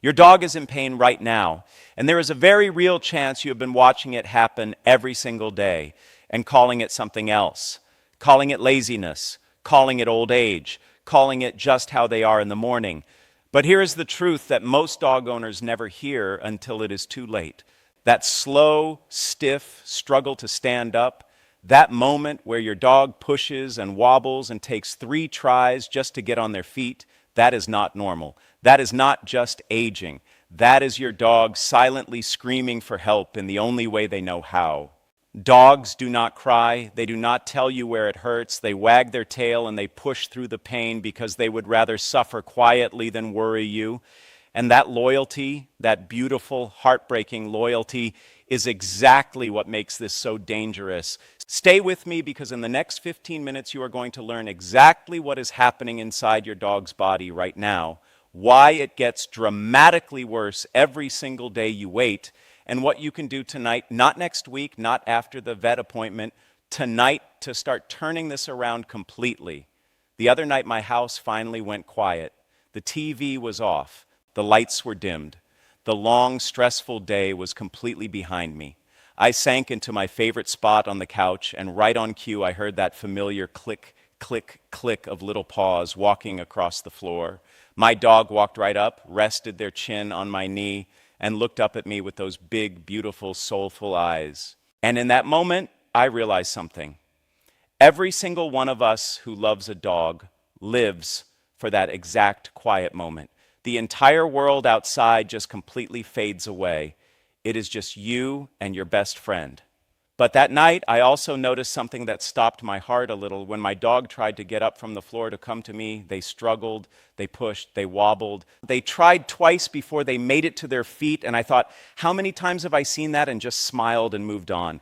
Your dog is in pain right now, and there is a very real chance you have been watching it happen every single day and calling it something else, calling it laziness, calling it old age, calling it just how they are in the morning. But here is the truth that most dog owners never hear until it is too late. That slow, stiff struggle to stand up, that moment where your dog pushes and wobbles and takes 3 tries just to get on their feet, that is not normal. That is not just aging. That is your dog silently screaming for help in the only way they know how. Dogs do not cry. They do not tell you where it hurts. They wag their tail and they push through the pain because they would rather suffer quietly than worry you. And that loyalty, that beautiful, heartbreaking loyalty, is exactly what makes this so dangerous. Stay with me because in the next 15 minutes you are going to learn exactly what is happening inside your dog's body right now, why it gets dramatically worse every single day you wait, and what you can do tonight, not next week, not after the vet appointment, tonight to start turning this around completely. The other night my house finally went quiet. The TV was off. The lights were dimmed. The long, stressful day was completely behind me. I sank into my favorite spot on the couch, and right on cue, I heard that familiar click, click, click of little paws walking across the floor. My dog walked right up, rested their chin on my knee, and looked up at me with those big, beautiful, soulful eyes. And in that moment, I realized something. Every single one of us who loves a dog lives for that exact quiet moment. The entire world outside just completely fades away. It is just you and your best friend. But that night, I also noticed something that stopped my heart a little. When my dog tried to get up from the floor to come to me, they struggled, they pushed, they wobbled. They tried twice before they made it to their feet, and I thought, how many times have I seen that, and just smiled and moved on?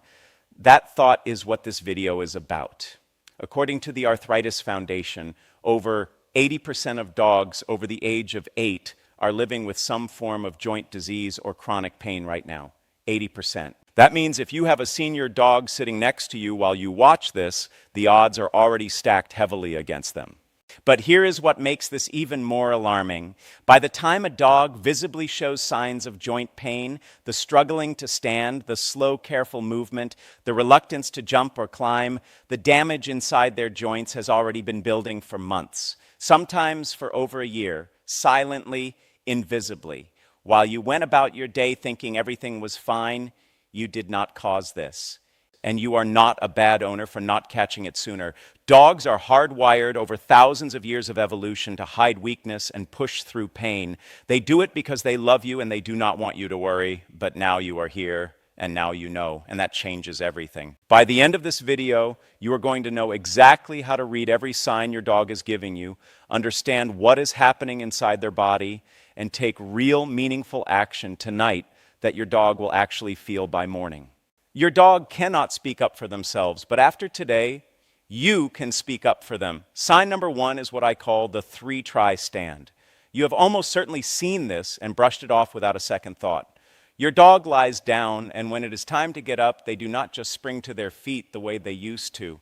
That thought is what this video is about. According to the Arthritis Foundation, over 80% of dogs over the age of 8 are living with some form of joint disease or chronic pain right now. 80%. That means if you have a senior dog sitting next to you while you watch this, the odds are already stacked heavily against them. But here is what makes this even more alarming. By the time a dog visibly shows signs of joint pain, the struggling to stand, the slow, careful movement, the reluctance to jump or climb, the damage inside their joints has already been building for months, sometimes for over a year, silently, invisibly. While you went about your day thinking everything was fine, you did not cause this. And you are not a bad owner for not catching it sooner. Dogs are hardwired over thousands of years of evolution to hide weakness and push through pain. They do it because they love you and they do not want you to worry, but now you are here and now you know, and that changes everything. By the end of this video, you are going to know exactly how to read every sign your dog is giving you, understand what is happening inside their body, and take real, meaningful action tonight that your dog will actually feel by morning. Your dog cannot speak up for themselves, but after today, you can speak up for them. Sign number 1 is what I call the 3-try stand. You have almost certainly seen this and brushed it off without a second thought. Your dog lies down, and when it is time to get up, they do not just spring to their feet the way they used to.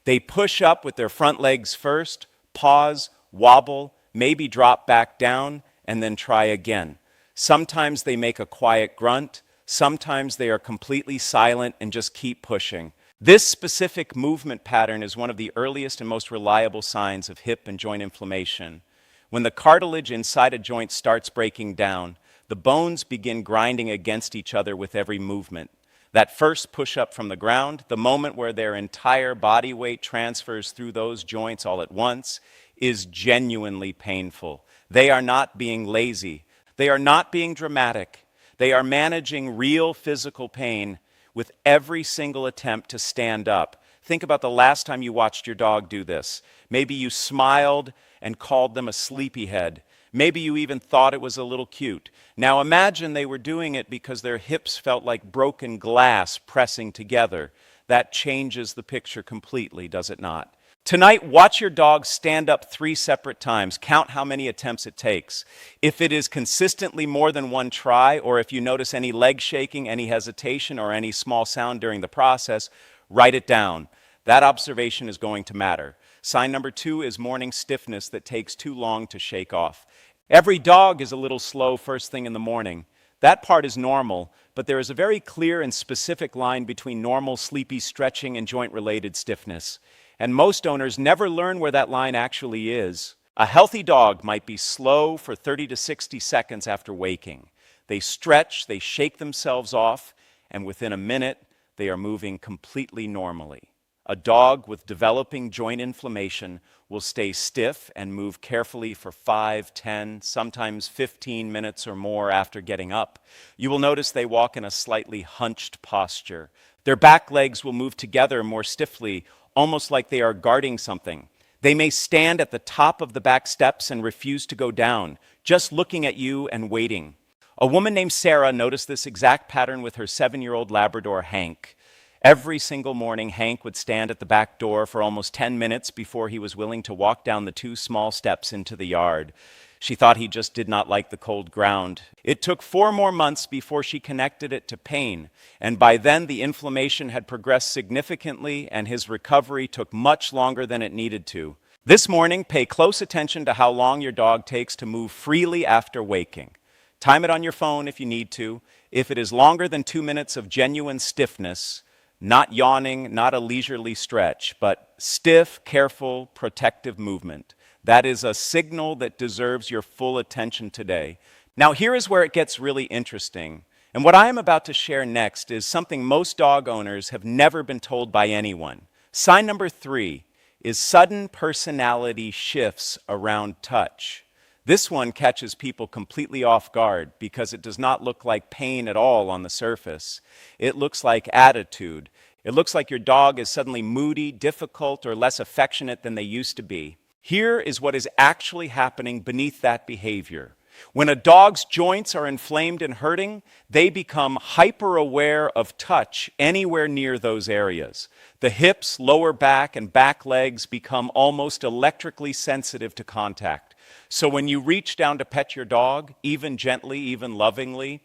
They push up with their front legs first, pause, wobble, maybe drop back down, and then try again. Sometimes they make a quiet grunt. Sometimes they are completely silent and just keep pushing. This specific movement pattern is one of the earliest and most reliable signs of hip and joint inflammation. When the cartilage inside a joint starts breaking down, the bones begin grinding against each other with every movement. That first push-up from the ground, the moment where their entire body weight transfers through those joints all at once, is genuinely painful. They are not being lazy. They are not being dramatic. They are managing real physical pain with every single attempt to stand up. Think about the last time you watched your dog do this. Maybe you smiled and called them a sleepyhead. Maybe you even thought it was a little cute. Now imagine they were doing it because their hips felt like broken glass pressing together. That changes the picture completely, does it not? Tonight, watch your dog stand up 3 separate times. Count how many attempts it takes. If it is consistently more than 1 try, or if you notice any leg shaking, any hesitation, or any small sound during the process, write it down. That observation is going to matter. Sign number 2 is morning stiffness that takes too long to shake off. Every dog is a little slow first thing in the morning. That part is normal, but there is a very clear and specific line between normal sleepy stretching and joint-related stiffness. And most owners never learn where that line actually is. A healthy dog might be slow for 30 to 60 seconds after waking. They stretch, they shake themselves off, and within a minute, they are moving completely normally. A dog with developing joint inflammation will stay stiff and move carefully for 5, 10, sometimes 15 minutes or more after getting up. You will notice they walk in a slightly hunched posture. Their back legs will move together more stiffly, almost like they are guarding something. They may stand at the top of the back steps and refuse to go down, just looking at you and waiting. A woman named Sarah noticed this exact pattern with her 7-year-old Labrador, Hank. Every single morning, Hank would stand at the back door for almost 10 minutes before he was willing to walk down the 2 small steps into the yard. She thought he just did not like the cold ground. It took 4 more months before she connected it to pain, and by then the inflammation had progressed significantly and his recovery took much longer than it needed to. This morning, pay close attention to how long your dog takes to move freely after waking. Time it on your phone if you need to. If it is longer than 2 minutes of genuine stiffness, not yawning, not a leisurely stretch, but stiff, careful, protective movement. That is a signal that deserves your full attention today. Now, here is where it gets really interesting. And what I am about to share next is something most dog owners have never been told by anyone. Sign number 3 is sudden personality shifts around touch. This one catches people completely off guard because it does not look like pain at all on the surface. It looks like attitude. It looks like your dog is suddenly moody, difficult, or less affectionate than they used to be. Here is what is actually happening beneath that behavior. When a dog's joints are inflamed and hurting, they become hyper-aware of touch anywhere near those areas. The hips, lower back, and back legs become almost electrically sensitive to contact. So when you reach down to pet your dog, even gently, even lovingly,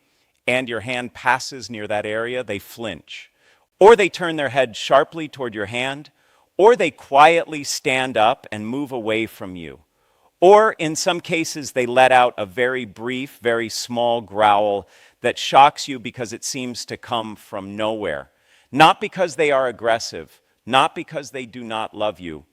and your hand passes near that area, they flinch. Or they turn their head sharply toward your hand, or they quietly stand up and move away from you. Or in some cases, they let out a very brief, very small growl that shocks you because it seems to come from nowhere. Not because they are aggressive, not because they do not love you,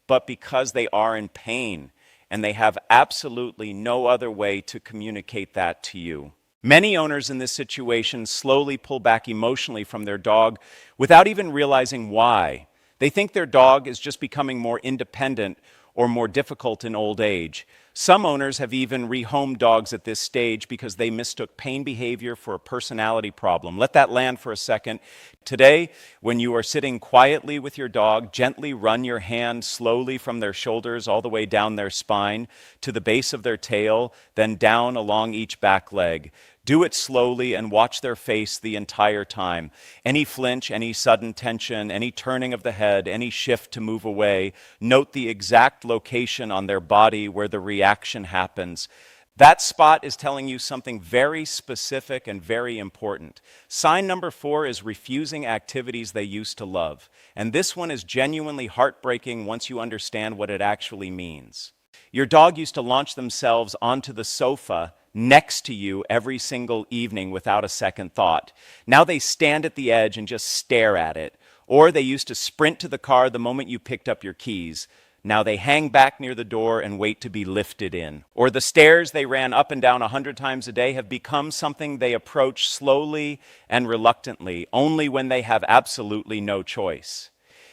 but because they are in pain, and they have absolutely no other way to communicate that to you. Many owners in this situation slowly pull back emotionally from their dog without even realizing why. They think their dog is just becoming more independent or more difficult in old age. Some owners have even rehomed dogs at this stage because they mistook pain behavior for a personality problem. Let that land for a second. Today, when you are sitting quietly with your dog, gently run your hand slowly from their shoulders all the way down their spine to the base of their tail, then down along each back leg. Do it slowly and watch their face the entire time. Any flinch, any sudden tension, any turning of the head, any shift to move away, note the exact location on their body where the reaction happens. That spot is telling you something very specific and very important. Sign number 4 is refusing activities they used to love. And this one is genuinely heartbreaking once you understand what it actually means. Your dog used to launch themselves onto the sofa next to you every single evening without a second thought. Now they stand at the edge and just stare at it. Or they used to sprint to the car the moment you picked up your keys. Now they hang back near the door and wait to be lifted in. Or the stairs they ran up and down 100 times a day have become something they approach slowly and reluctantly, only when they have absolutely no choice.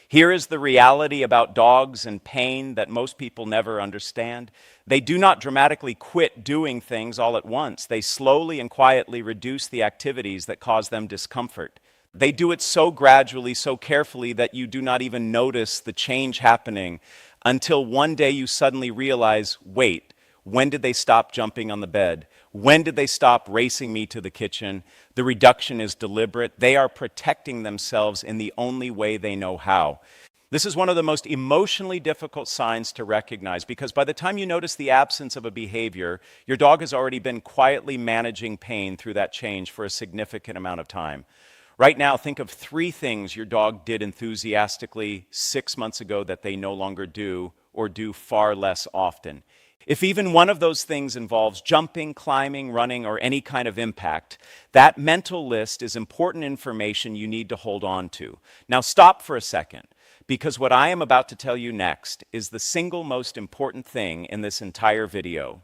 Here is the reality about dogs and pain that most people never understand. They do not dramatically quit doing things all at once. They slowly and quietly reduce the activities that cause them discomfort. They do it so gradually, so carefully that you do not even notice the change happening until one day you suddenly realize, wait, when did they stop jumping on the bed? When did they stop racing me to the kitchen? The reduction is deliberate. They are protecting themselves in the only way they know how. This is one of the most emotionally difficult signs to recognize because by the time you notice the absence of a behavior, your dog has already been quietly managing pain through that change for a significant amount of time. Right now, think of 3 things your dog did enthusiastically 6 months ago that they no longer do or do far less often. If even one of those things involves jumping, climbing, running, or any kind of impact, that mental list is important information you need to hold on to. Now stop for a second, because what I am about to tell you next is the single most important thing in this entire video.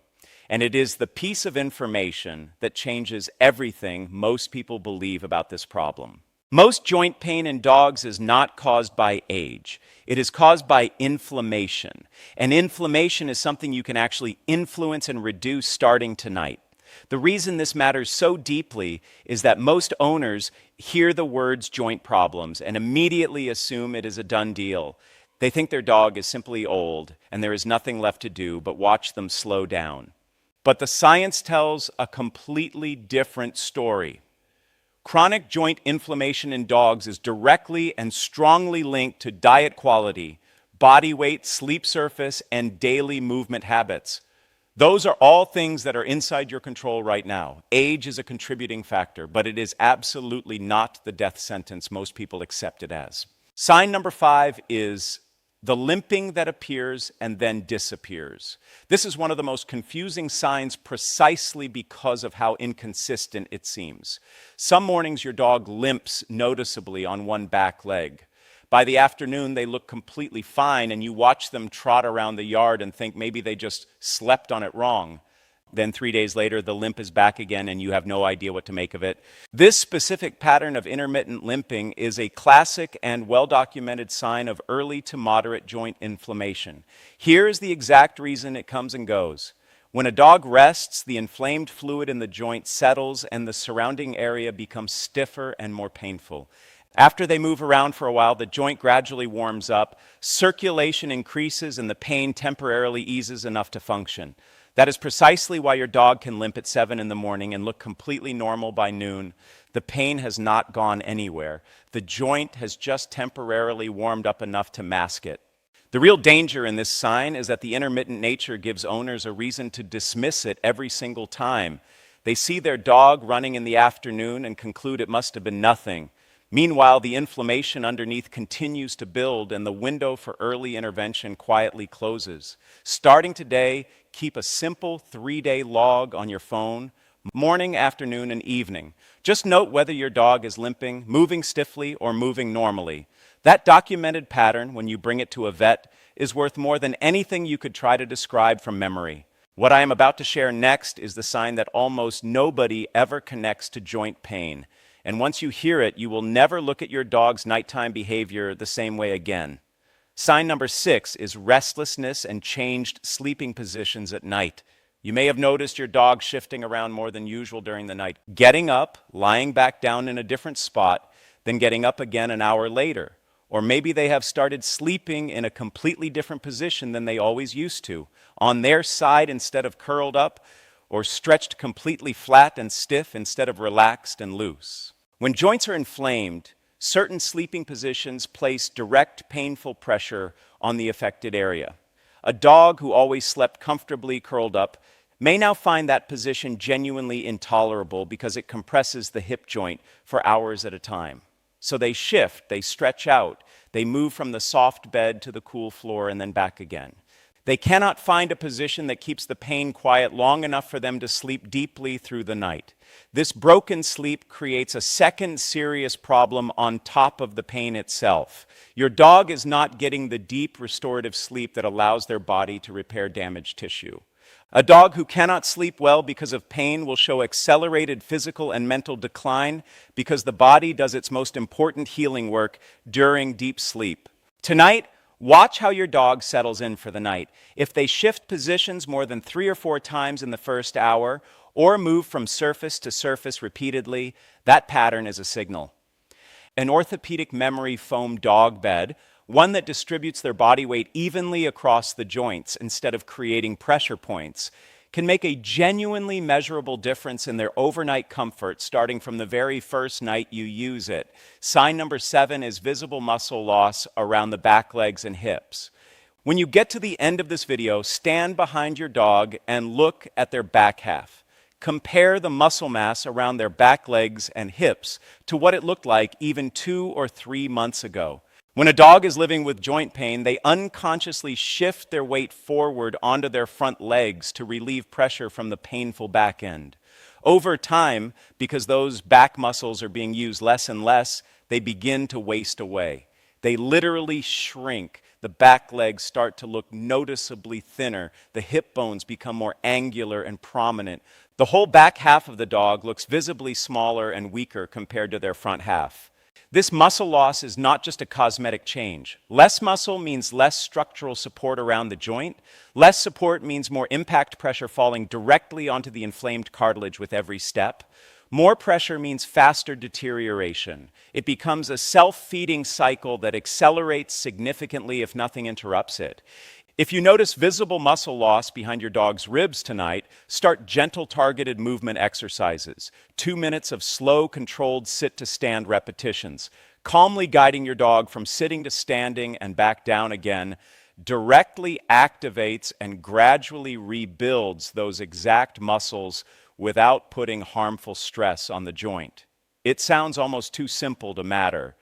And it is the piece of information that changes everything most people believe about this problem. Most joint pain in dogs is not caused by age. It is caused by inflammation. And inflammation is something you can actually influence and reduce starting tonight. The reason this matters so deeply is that most owners hear the words joint problems and immediately assume it is a done deal. They think their dog is simply old and there is nothing left to do but watch them slow down. But the science tells a completely different story. Chronic joint inflammation in dogs is directly and strongly linked to diet quality, body weight, sleep surface, and daily movement habits. Those are all things that are inside your control right now. Age is a contributing factor, but it is absolutely not the death sentence most people accept it as. Sign number 5 is the limping that appears and then disappears. This is one of the most confusing signs precisely because of how inconsistent it seems. Some mornings your dog limps noticeably on one back leg. By the afternoon, they look completely fine, and you watch them trot around the yard and think maybe they just slept on it wrong. Then 3 days later, the limp is back again, and you have no idea what to make of it. This specific pattern of intermittent limping is a classic and well-documented sign of early to moderate joint inflammation. Here's the exact reason it comes and goes. When a dog rests, the inflamed fluid in the joint settles, and the surrounding area becomes stiffer and more painful. After they move around for a while, the joint gradually warms up, circulation increases, and the pain temporarily eases enough to function. That is precisely why your dog can limp at 7 in the morning and look completely normal by noon. The pain has not gone anywhere. The joint has just temporarily warmed up enough to mask it. The real danger in this sign is that the intermittent nature gives owners a reason to dismiss it every single time. They see their dog running in the afternoon and conclude it must have been nothing. Meanwhile, the inflammation underneath continues to build, and the window for early intervention quietly closes. Starting today, keep a simple 3-day log on your phone, morning, afternoon, and evening. Just note whether your dog is limping, moving stiffly, or moving normally. That documented pattern, when you bring it to a vet, is worth more than anything you could try to describe from memory. What I am about to share next is the sign that almost nobody ever connects to joint pain. And once you hear it, you will never look at your dog's nighttime behavior the same way again. Sign number 6 is restlessness and changed sleeping positions at night. You may have noticed your dog shifting around more than usual during the night, getting up, lying back down in a different spot, then getting up again an hour later. Or maybe they have started sleeping in a completely different position than they always used to, on their side instead of curled up, or stretched completely flat and stiff instead of relaxed and loose. When joints are inflamed, certain sleeping positions place direct painful pressure on the affected area. A dog who always slept comfortably curled up may now find that position genuinely intolerable because it compresses the hip joint for hours at a time. So they shift, they stretch out, they move from the soft bed to the cool floor and then back again. They cannot find a position that keeps the pain quiet long enough for them to sleep deeply through the night. This broken sleep creates a second serious problem on top of the pain itself. Your dog is not getting the deep restorative sleep that allows their body to repair damaged tissue. A dog who cannot sleep well because of pain will show accelerated physical and mental decline because the body does its most important healing work during deep sleep. Tonight, watch how your dog settles in for the night. If they shift positions more than 3 or 4 times in the first hour, or move from surface to surface repeatedly, that pattern is a signal. An orthopedic memory foam dog bed, one that distributes their body weight evenly across the joints instead of creating pressure points, can make a genuinely measurable difference in their overnight comfort starting from the very first night you use it. Sign number 7 is visible muscle loss around the back legs and hips. When you get to the end of this video, stand behind your dog and look at their back half. Compare the muscle mass around their back legs and hips to what it looked like even 2 or 3 months ago. When a dog is living with joint pain, they unconsciously shift their weight forward onto their front legs to relieve pressure from the painful back end. Over time, because those back muscles are being used less and less, they begin to waste away. They literally shrink. The back legs start to look noticeably thinner. The hip bones become more angular and prominent. The whole back half of the dog looks visibly smaller and weaker compared to their front half. This muscle loss is not just a cosmetic change. Less muscle means less structural support around the joint. Less support means more impact pressure falling directly onto the inflamed cartilage with every step. More pressure means faster deterioration. It becomes a self-feeding cycle that accelerates significantly if nothing interrupts it. If you notice visible muscle loss behind your dog's ribs tonight, start gentle targeted movement exercises. 2 minutes of slow, controlled sit-to-stand repetitions. Calmly guiding your dog from sitting to standing and back down again directly activates and gradually rebuilds those exact muscles without putting harmful stress on the joint. It sounds almost too simple to matter.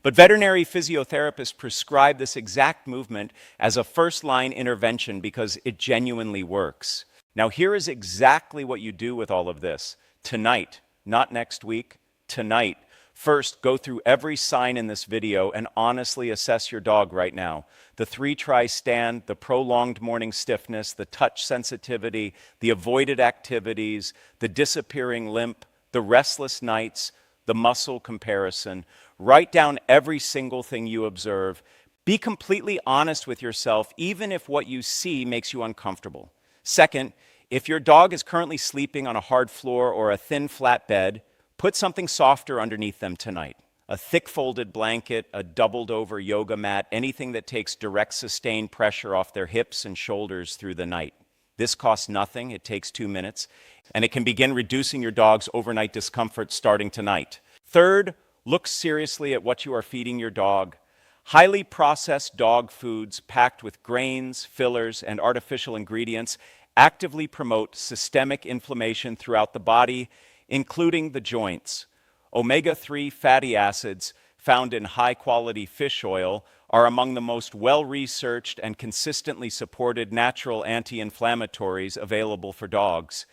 But veterinary physiotherapists prescribe this exact movement as a first-line intervention because it genuinely works. Now, here is exactly what you do with all of this. Tonight, not next week, tonight. First, go through every sign in this video and honestly assess your dog right now. The 3-try stand, the prolonged morning stiffness, the touch sensitivity, the avoided activities, the disappearing limp, the restless nights, the muscle comparison. Write down every single thing you observe. Be completely honest with yourself, even if what you see makes you uncomfortable. Second, if your dog is currently sleeping on a hard floor or a thin, flat bed, put something softer underneath them tonight. A thick folded blanket, a doubled over yoga mat, anything that takes direct sustained pressure off their hips and shoulders through the night. This costs nothing, it takes 2 minutes, and it can begin reducing your dog's overnight discomfort starting tonight. Third, look seriously at what you are feeding your dog. Highly processed dog foods packed with grains, fillers, and artificial ingredients actively promote systemic inflammation throughout the body, including the joints. Omega-3 fatty acids found in high-quality fish oil are among the most well-researched and consistently supported natural anti-inflammatories available for dogs.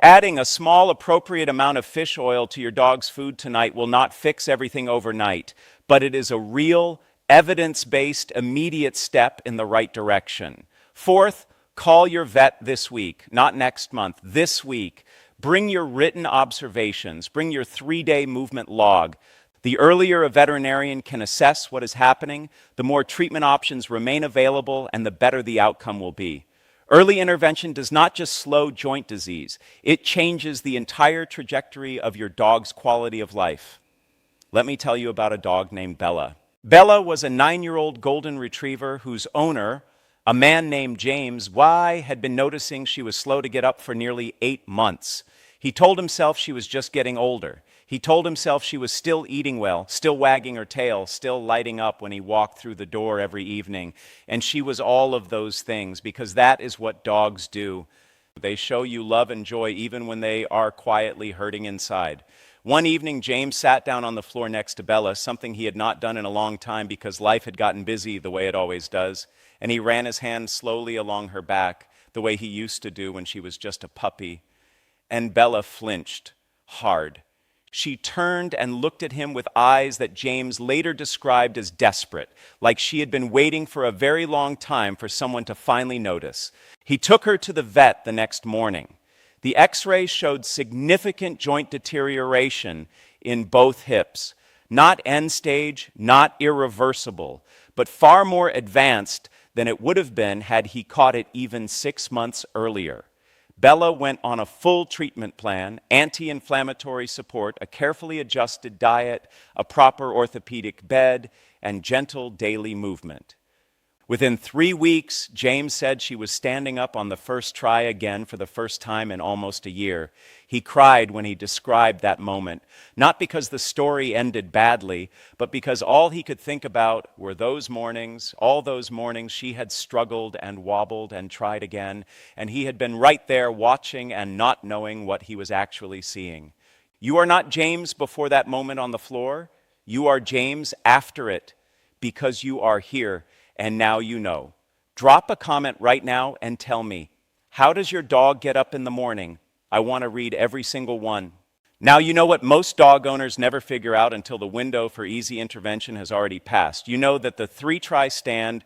Adding a small appropriate amount of fish oil to your dog's food tonight will not fix everything overnight, but it is a real, evidence-based, immediate step in the right direction. Fourth, call your vet this week, not next month, this week. Bring your written observations, bring your 3-day movement log. The earlier a veterinarian can assess what is happening, the more treatment options remain available and the better the outcome will be. Early intervention does not just slow joint disease, it changes the entire trajectory of your dog's quality of life. Let me tell you about a dog named Bella. Bella was a 9-year-old golden retriever whose owner, a man named James, had been noticing she was slow to get up for nearly 8 months. He told himself she was just getting older. He told himself she was still eating well, still wagging her tail, still lighting up when he walked through the door every evening. And she was all of those things because that is what dogs do. They show you love and joy even when they are quietly hurting inside. One evening, James sat down on the floor next to Bella, something he had not done in a long time because life had gotten busy the way it always does. And he ran his hand slowly along her back, the way he used to do when she was just a puppy. And Bella flinched hard. She turned and looked at him with eyes that James later described as desperate, like she had been waiting for a very long time for someone to finally notice. He took her to the vet the next morning. The x-rays showed significant joint deterioration in both hips. Not end stage, not irreversible, but far more advanced than it would have been had he caught it even 6 months earlier. Bella went on a full treatment plan, anti-inflammatory support, a carefully adjusted diet, a proper orthopedic bed, and gentle daily movement. Within 3 weeks, James said she was standing up on the first try again for the first time in almost a year. He cried when he described that moment, not because the story ended badly, but because all he could think about were those mornings, all those mornings she had struggled and wobbled and tried again, and he had been right there watching and not knowing what he was actually seeing. You are not James before that moment on the floor. You are James after it. because you are here and now you know. Drop a comment right now and tell me, how does your dog get up in the morning? I want to read every single one. Now you know what most dog owners never figure out until the window for easy intervention has already passed. You know that the 3-try stand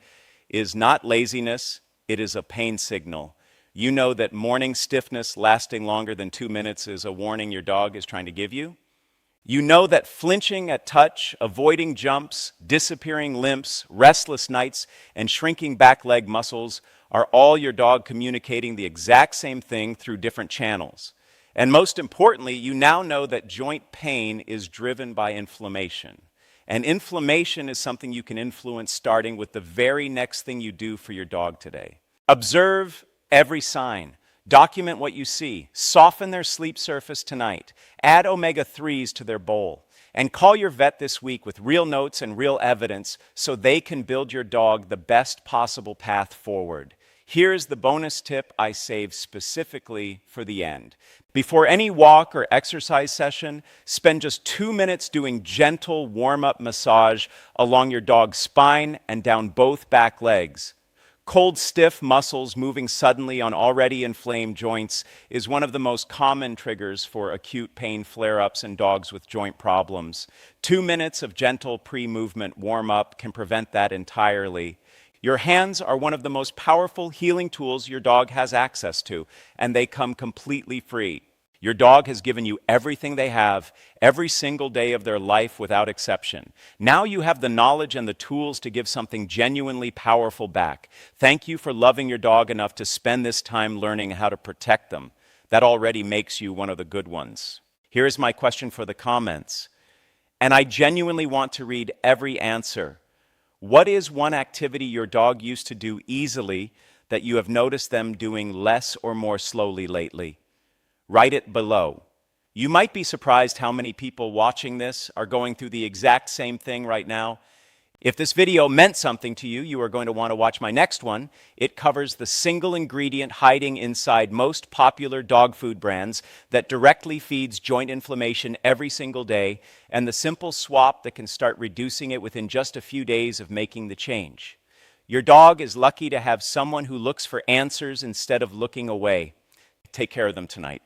is not laziness, it is a pain signal. You know that morning stiffness lasting longer than 2 minutes is a warning your dog is trying to give you. You know that flinching at touch, avoiding jumps, disappearing limps, restless nights, and shrinking back leg muscles are all your dog communicating the exact same thing through different channels. And most importantly, you now know that joint pain is driven by inflammation. And inflammation is something you can influence starting with the very next thing you do for your dog today. Observe every sign. Document what you see. Soften their sleep surface tonight. Add omega-3s to their bowl. And call your vet this week with real notes and real evidence so they can build your dog the best possible path forward. Here's the bonus tip I saved specifically for the end. Before any walk or exercise session, spend just 2 minutes doing gentle warm-up massage along your dog's spine and down both back legs. Cold, stiff muscles moving suddenly on already inflamed joints is one of the most common triggers for acute pain flare-ups in dogs with joint problems. 2 minutes of gentle pre-movement warm-up can prevent that entirely. Your hands are one of the most powerful healing tools your dog has access to, and they come completely free. Your dog has given you everything they have every single day of their life without exception. Now you have the knowledge and the tools to give something genuinely powerful back. Thank you for loving your dog enough to spend this time learning how to protect them. That already makes you one of the good ones. Here's my question for the comments, and I genuinely want to read every answer. What is one activity your dog used to do easily that you have noticed them doing less or more slowly lately? Write it below. You might be surprised how many people watching this are going through the exact same thing right now. If this video meant something to you, you are going to want to watch my next one. It covers the single ingredient hiding inside most popular dog food brands that directly feeds joint inflammation every single day, and the simple swap that can start reducing it within just a few days of making the change. Your dog is lucky to have someone who looks for answers instead of looking away. Take care of them tonight.